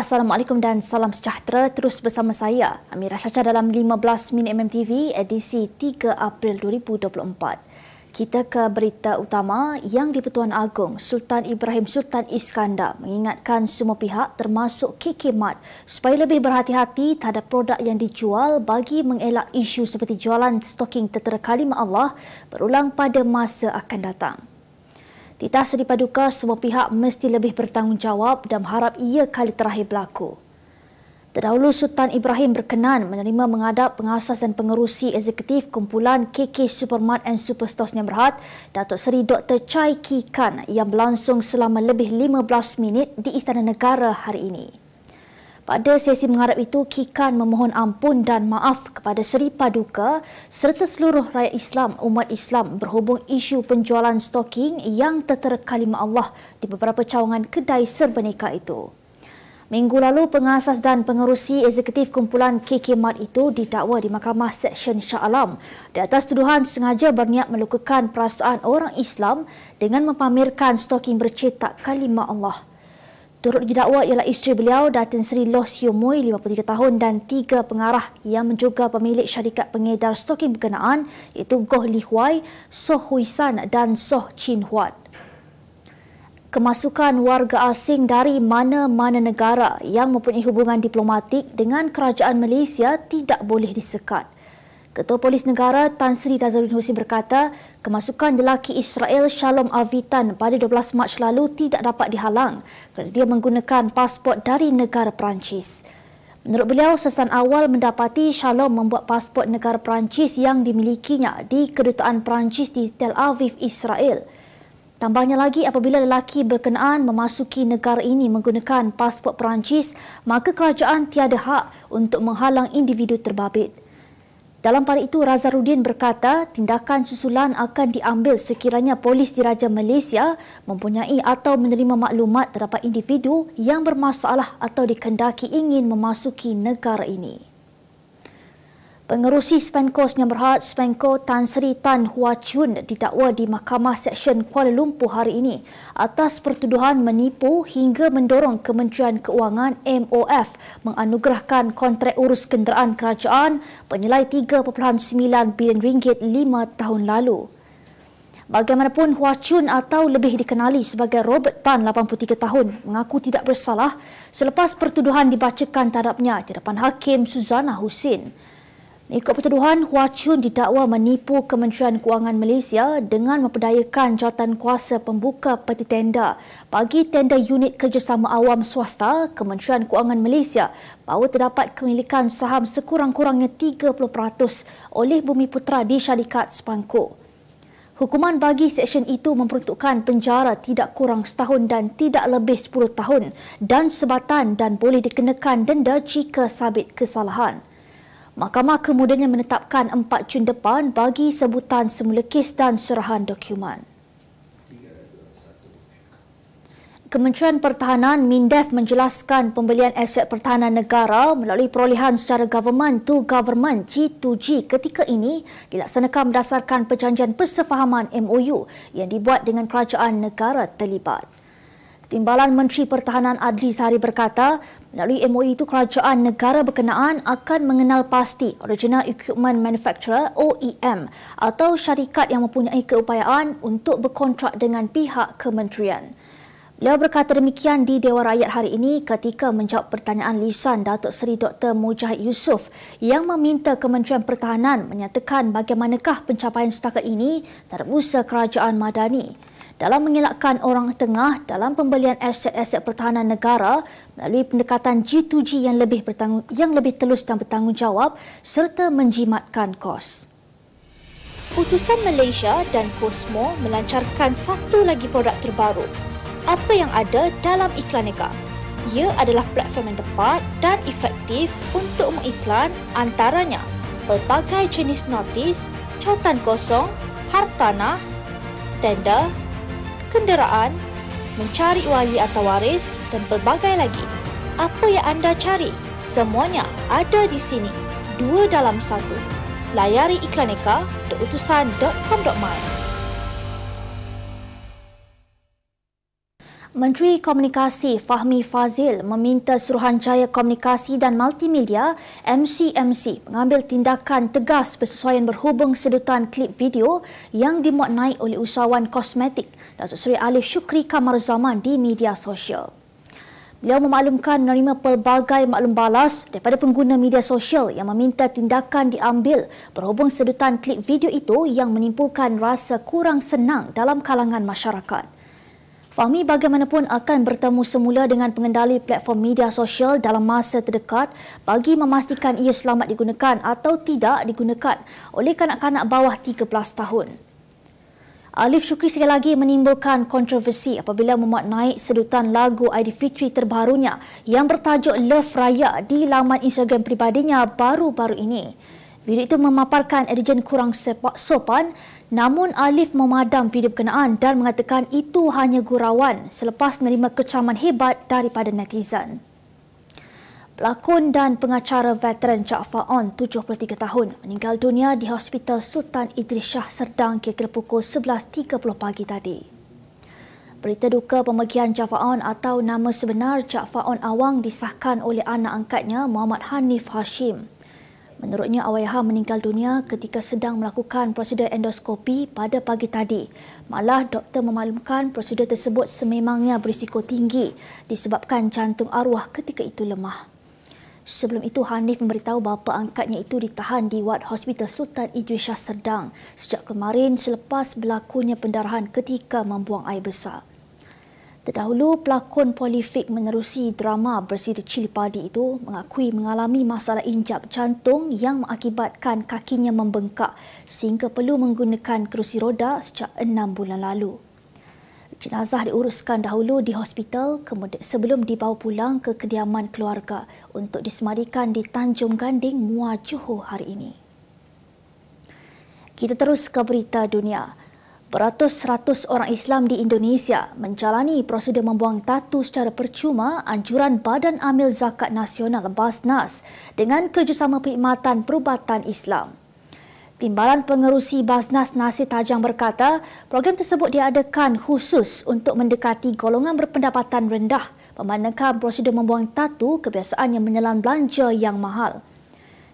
Assalamualaikum dan salam sejahtera. Terus bersama saya, Amira Syacha dalam 15 Minit MMTV edisi 3 April 2024. Kita ke berita utama yang di-Pertuan Agong Sultan Ibrahim Sultan Iskandar mengingatkan semua pihak termasuk KK Mart supaya lebih berhati-hati terhadap produk yang dijual bagi mengelak isu seperti jualan stoking tertera kalimah Allah berulang pada masa akan datang. Titah sedi paduka, semua pihak mesti lebih bertanggungjawab dan harap ia kali terakhir berlaku. Terdahulu, Sultan Ibrahim berkenan menerima menghadap pengasas dan pengerusi eksekutif kumpulan KK Supermart and Superstores yang berhad, Datuk Seri Dr. Chai Kee Kan yang berlangsung selama lebih 15 minit di Istana Negara hari ini. Pada sesi menghadap itu, Kee Kan memohon ampun dan maaf kepada Seri Paduka serta seluruh rakyat Islam, umat Islam berhubung isu penjualan stoking yang tertera kalimah Allah di beberapa cawangan kedai serba nikah itu. Minggu lalu, pengasas dan pengerusi eksekutif kumpulan KK Mart itu didakwa di Mahkamah Seksyen Shah Alam di atas tuduhan sengaja berniat melukakan perasaan orang Islam dengan mempamerkan stoking bercetak kalimah Allah. Turut didakwa ialah isteri beliau, Datin Seri Loh Siew Mui, 53 tahun dan 3 pengarah yang juga pemilik syarikat pengedar stoking berkenaan iaitu Goh Li Huai, Soh Hui San dan Soh Chin Huat. Kemasukan warga asing dari mana-mana negara yang mempunyai hubungan diplomatik dengan kerajaan Malaysia tidak boleh disekat. Ketua Polis Negara Tan Sri Nazaruddin Husin berkata, kemasukan lelaki Israel Shalom Avitan pada 12 Mac lalu tidak dapat dihalang kerana dia menggunakan pasport dari negara Perancis. Menurut beliau, sasaran awal mendapati Shalom membuat pasport negara Perancis yang dimilikinya di Kedutaan Perancis di Tel Aviv, Israel. Tambahnya lagi, apabila lelaki berkenaan memasuki negara ini menggunakan pasport Perancis, maka kerajaan tiada hak untuk menghalang individu terbabit. Dalam pada itu, Nazaruddin berkata tindakan susulan akan diambil sekiranya polis diraja Malaysia mempunyai atau menerima maklumat terdapat individu yang bermasalah atau dikendaki ingin memasuki negara ini. Pengerusi Spenkos yang berhad, Spenko Tan Sri Tan Hua Chun didakwa di Mahkamah Seksyen Kuala Lumpur hari ini atas pertuduhan menipu hingga mendorong Kementerian Keuangan MOF menganugerahkan kontrak urus kenderaan kerajaan bernilai 3.9 bilion ringgit 5 tahun lalu. Bagaimanapun, Hua Chun atau lebih dikenali sebagai Robert Tan, 83 tahun, mengaku tidak bersalah selepas pertuduhan dibacakan terhadapnya di hadapan Hakim Suzana Husin. Ikut pertuduhan, Hua Chun didakwa menipu Kementerian Keuangan Malaysia dengan memperdayakan jawatan kuasa pembuka peti tender bagi tender unit kerjasama awam swasta Kementerian Keuangan Malaysia bahawa terdapat kepemilikan saham sekurang-kurangnya 30% oleh Bumiputera di syarikat Spanco. Hukuman bagi seksyen itu memperuntukkan penjara tidak kurang setahun dan tidak lebih 10 tahun dan sebatan dan boleh dikenakan denda jika sabit kesalahan. Mahkamah kemudiannya menetapkan 4 Jun depan bagi sebutan semula kes dan serahan dokumen. Kementerian Pertahanan MINDEF menjelaskan pembelian aset pertahanan negara melalui perolehan secara government to government G2G ketika ini dilaksanakan berdasarkan perjanjian persefahaman MOU yang dibuat dengan kerajaan negara terlibat. Timbalan Menteri Pertahanan Adli Zahari berkata, melalui MOU itu kerajaan negara berkenaan akan mengenal pasti Original Equipment Manufacturer OEM atau syarikat yang mempunyai keupayaan untuk berkontrak dengan pihak kementerian. Beliau berkata demikian di Dewan Rakyat hari ini ketika menjawab pertanyaan lisan Datuk Seri Dr. Mujahid Yusof yang meminta Kementerian Pertahanan menyatakan bagaimanakah pencapaian setakat ini terhadap usaha kerajaan Madani dalam mengelakkan orang tengah dalam pembelian aset-aset pertahanan negara melalui pendekatan G2G yang lebih telus dan bertanggungjawab serta menjimatkan kos. Utusan Malaysia dan Cosmo melancarkan satu lagi produk terbaru. Apa yang ada dalam Iklaneka? Ia adalah platform yang tepat dan efektif untuk mengiklan antaranya pelbagai jenis notis, cautan kosong, hartanah, tender, kenderaan, mencari wali atau waris dan pelbagai lagi. Apa yang anda cari? Semuanya ada di sini. 2 dalam 1. Layari iklaneka.utusan.com.my. Menteri Komunikasi Fahmi Fadzil meminta Suruhanjaya Komunikasi dan Multimedia MCMC mengambil tindakan tegas bersesuaian berhubung sedutan klip video yang dimuat naik oleh usahawan kosmetik Datuk Seri Alif Shukri Kamaruzaman di media sosial. Beliau memaklumkan menerima pelbagai maklum balas daripada pengguna media sosial yang meminta tindakan diambil berhubung sedutan klip video itu yang menimbulkan rasa kurang senang dalam kalangan masyarakat. Fahmi bagaimanapun akan bertemu semula dengan pengendali platform media sosial dalam masa terdekat bagi memastikan ia selamat digunakan atau tidak digunakan oleh kanak-kanak bawah 13 tahun. Alif Shukri sekali lagi menimbulkan kontroversi apabila memuat naik sedutan lagu Aidilfitri terbarunya yang bertajuk Love Raya di laman Instagram peribadinya baru-baru ini. Video itu memaparkan edijen kurang sopan, namun Alif memadam video berkenaan dan mengatakan itu hanya gurauan selepas menerima kecaman hebat daripada netizen. Pelakon dan pengacara veteran Jaafar On, 73 tahun, meninggal dunia di Hospital Sultan Idris Shah Serdang kira-kira pukul 11.30 pagi tadi. Berita duka pemergian Jaafar On atau nama sebenar Jaafar On Awang disahkan oleh anak angkatnya Muhammad Hanif Hashim. Menurutnya, Awaiha meninggal dunia ketika sedang melakukan prosedur endoskopi pada pagi tadi. Malah, doktor memaklumkan prosedur tersebut sememangnya berisiko tinggi disebabkan jantung arwah ketika itu lemah. Sebelum itu, Hanif memberitahu bapa angkatnya itu ditahan di wad Hospital Sultan Idris Shah Serdang sejak kemarin selepas berlakunya pendarahan ketika membuang air besar. Terdahulu, pelakon Polifik menerusi drama Bersih Cili Padi itu mengakui mengalami masalah injap jantung yang mengakibatkan kakinya membengkak sehingga perlu menggunakan kerusi roda sejak 6 bulan lalu. Jenazah diuruskan dahulu di hospital sebelum dibawa pulang ke kediaman keluarga untuk disemadikan di Tanjung Ganding, Muar Johor hari ini. Kita terus ke berita dunia. Beratus-ratus orang Islam di Indonesia menjalani prosedur membuang tatu secara percuma anjuran Badan Amil Zakat Nasional BAZNAS dengan kerjasama Perkhidmatan Perubatan Islam. Timbalan Pengerusi BAZNAS Nasir Tajang berkata, program tersebut diadakan khusus untuk mendekati golongan berpendapatan rendah memandangkan prosedur membuang tatu kebiasaan yang menelan belanja yang mahal.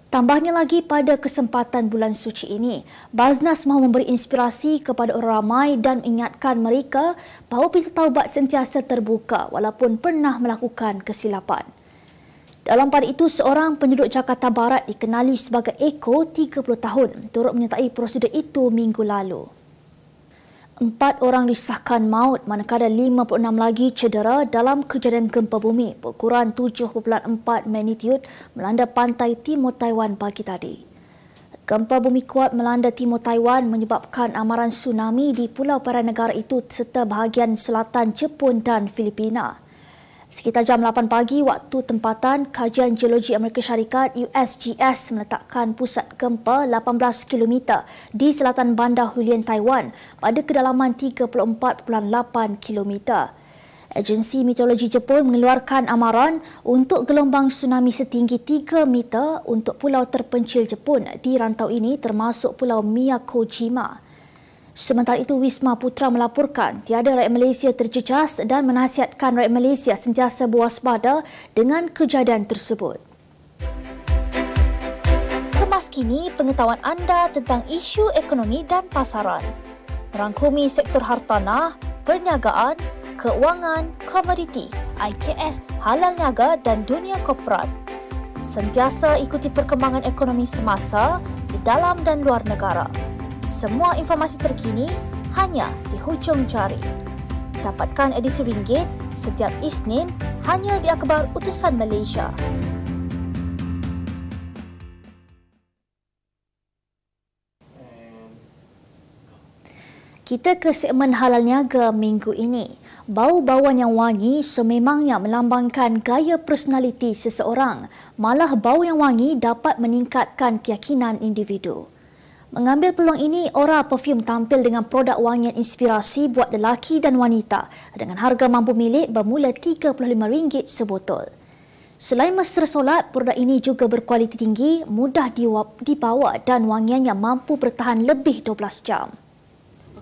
Tambahnya lagi, pada kesempatan bulan suci ini, BAZNAS mahu memberi inspirasi kepada orang ramai dan mengingatkan mereka bahawa pintu taubat sentiasa terbuka walaupun pernah melakukan kesilapan. Dalam pada itu, seorang penduduk Jakarta Barat dikenali sebagai Eko, 30 tahun, turut menyertai prosedur itu minggu lalu. 4 orang disahkan maut manakala 56 lagi cedera dalam kejadian gempa bumi berukuran 7.4 magnitude melanda pantai timur Taiwan pagi tadi. Gempa bumi kuat melanda timur Taiwan menyebabkan amaran tsunami di pulau perairan negara itu serta bahagian selatan Jepun dan Filipina. Sekitar jam 8 pagi waktu tempatan, Kajian Geologi Amerika Syarikat USGS meletakkan pusat gempa 18 km di selatan bandar Hualien, Taiwan pada kedalaman 34.8 km. Agensi Meteorologi Jepun mengeluarkan amaran untuk gelombang tsunami setinggi 3 meter untuk pulau terpencil Jepun di rantau ini termasuk Pulau Miyakojima. Sementara itu, Wisma Putra melaporkan tiada rakyat Malaysia terjejas dan menasihatkan rakyat Malaysia sentiasa berwaspada dengan kejadian tersebut. Kemas kini pengetahuan anda tentang isu ekonomi dan pasaran. Merangkumi sektor hartanah, perniagaan, keuangan, komoditi, IKS, halal niaga dan dunia korporat. Sentiasa ikuti perkembangan ekonomi semasa di dalam dan luar negara. Semua informasi terkini hanya di hujung jari. Dapatkan edisi Ringgit setiap Isnin hanya di Akhbar Utusan Malaysia. Kita ke segmen halal niaga minggu ini. Bau-bauan yang wangi sememangnya melambangkan gaya personaliti seseorang. Malah bau yang wangi dapat meningkatkan keyakinan individu. Mengambil peluang ini, Aura Perfume tampil dengan produk wangian inspirasi buat lelaki dan wanita dengan harga mampu milik bermula RM35 sebotol. Selain mesra solat, produk ini juga berkualiti tinggi, mudah dibawa dan wangiannya mampu bertahan lebih 12 jam.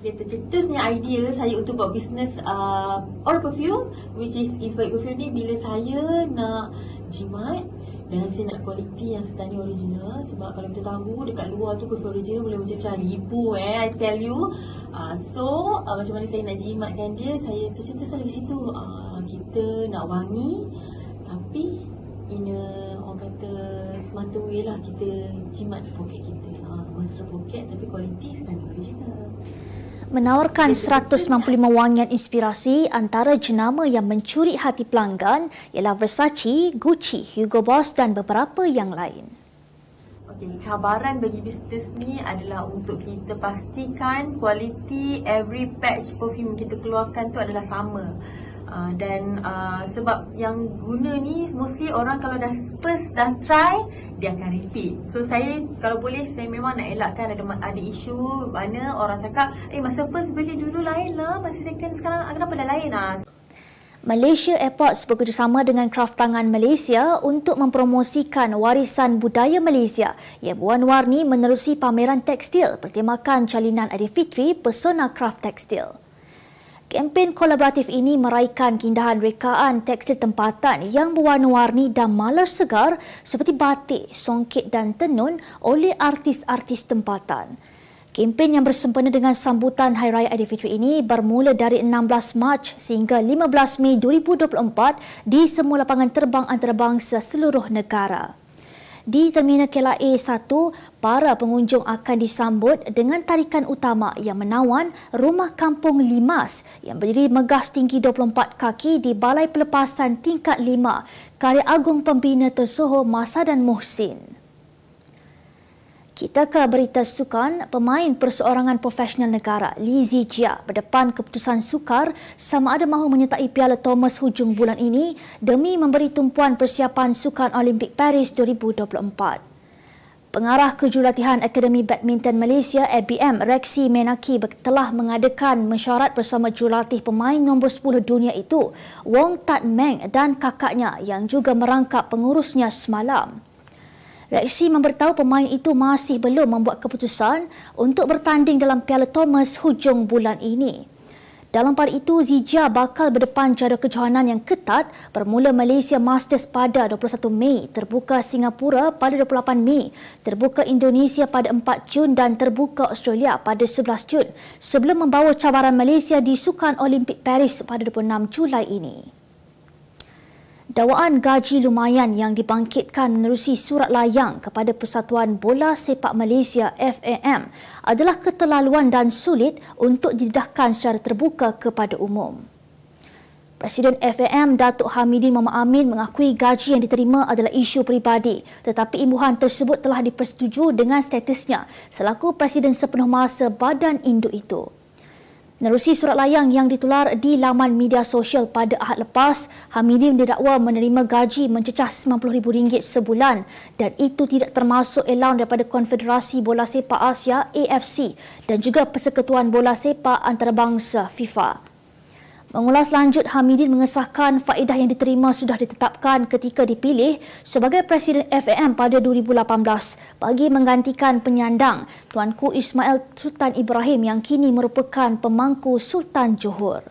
Dia tercetusnya idea saya untuk buat bisnes Aura Perfume, which is Inspired Perfume ni bila saya nak jimat dan saya nak kualiti yang sebenarnya original. Sebab kalau kita tahu dekat luar tu perfume original boleh macam ribu I tell you. So macam mana saya nak jimatkan dia, saya tercetus dari situ. Kita nak wangi tapi orang kata semata way lah, kita jimat poket kita. Mesra poket tapi kualiti sebenarnya original. Menawarkan 195 wangian inspirasi, antara jenama yang mencuri hati pelanggan ialah Versace, Gucci, Hugo Boss dan beberapa yang lain. Okey, cabaran bagi bisnes ni adalah untuk kita pastikan kualiti every batch perfume kita keluarkan tu adalah sama. Dan sebab yang guna ni mostly orang kalau dah try dia akan repeat. So saya kalau boleh saya memang nak elakkan ada isu mana orang cakap masa first beli dulu lain lah, masa second sekarang kenapa dah lain lah. Malaysia Airports bekerjasama dengan Kraftangan Malaysia untuk mempromosikan warisan budaya Malaysia yang berwarna-warni menerusi pameran tekstil bertemakan Jalinan Aidilfitri Pesona Kraft Tekstil. Kempen kolaboratif ini meraihkan keindahan rekaan tekstil tempatan yang berwarna-warni dan malar segar seperti batik, songket dan tenun oleh artis-artis tempatan. Kempen yang bersempena dengan sambutan Hari Raya Aidilfitri ini bermula dari 16 Mac sehingga 15 Mei 2024 di semua lapangan terbang antarabangsa seluruh negara. Di Terminal KLIA 1, para pengunjung akan disambut dengan tarikan utama yang menawan Rumah Kampung Limas yang berdiri megah setinggi 24 kaki di Balai Pelepasan Tingkat 5, karya agung pembina tersohor Masadan Mohsin. Kita ke berita sukan. Pemain perseorangan profesional negara Lee Zijia berdepan keputusan sukar sama ada mahu menyertai Piala Thomas hujung bulan ini demi memberi tumpuan persiapan Sukan Olimpik Paris 2024. Pengarah Kejurulatihan Akademi Badminton Malaysia ABM Rexy Menaki telah mengadakan mesyuarat bersama jurulatih pemain nombor 10 dunia itu Wong Tat Meng dan kakaknya yang juga merangkap pengurusnya semalam. Rexy memberitahu pemain itu masih belum membuat keputusan untuk bertanding dalam Piala Thomas hujung bulan ini. Dalam pada itu, Zijia bakal berdepan jadual kejohanan yang ketat bermula Malaysia Masters pada 21 Mei, terbuka Singapura pada 28 Mei, terbuka Indonesia pada 4 Jun dan terbuka Australia pada 11 Jun sebelum membawa cabaran Malaysia di Sukan Olimpik Paris pada 26 Julai ini. Dakwaan gaji lumayan yang dibangkitkan menerusi surat layang kepada Persatuan Bola Sepak Malaysia FAM adalah keterlaluan dan sulit untuk didedahkan secara terbuka kepada umum. Presiden FAM Datuk Hamidin Muhammad Amin mengakui gaji yang diterima adalah isu peribadi, tetapi imbuhan tersebut telah dipersetujui dengan statusnya selaku Presiden sepenuh masa badan induk itu. Menerusi surat layang yang ditular di laman media sosial pada Ahad lepas, Hamidin didakwa menerima gaji mencecah RM90,000 sebulan dan itu tidak termasuk allowance daripada Konfederasi Bola Sepak Asia AFC dan juga Persekutuan Bola Sepak Antarabangsa FIFA. Mengulas lanjut, Hamidin mengesahkan faedah yang diterima sudah ditetapkan ketika dipilih sebagai Presiden FAM pada 2018 bagi menggantikan penyandang Tuanku Ismail Sultan Ibrahim yang kini merupakan pemangku Sultan Johor.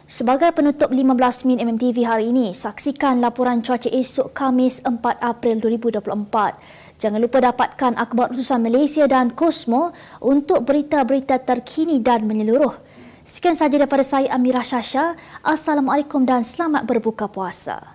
Sebagai penutup 15 Min MMTV hari ini, saksikan laporan cuaca esok Khamis 4 April 2024. Jangan lupa dapatkan akhbar utusan Malaysia dan Kosmo untuk berita-berita terkini dan menyeluruh. Sekian sahaja daripada saya Amirah Syasha. Assalamualaikum dan selamat berbuka puasa.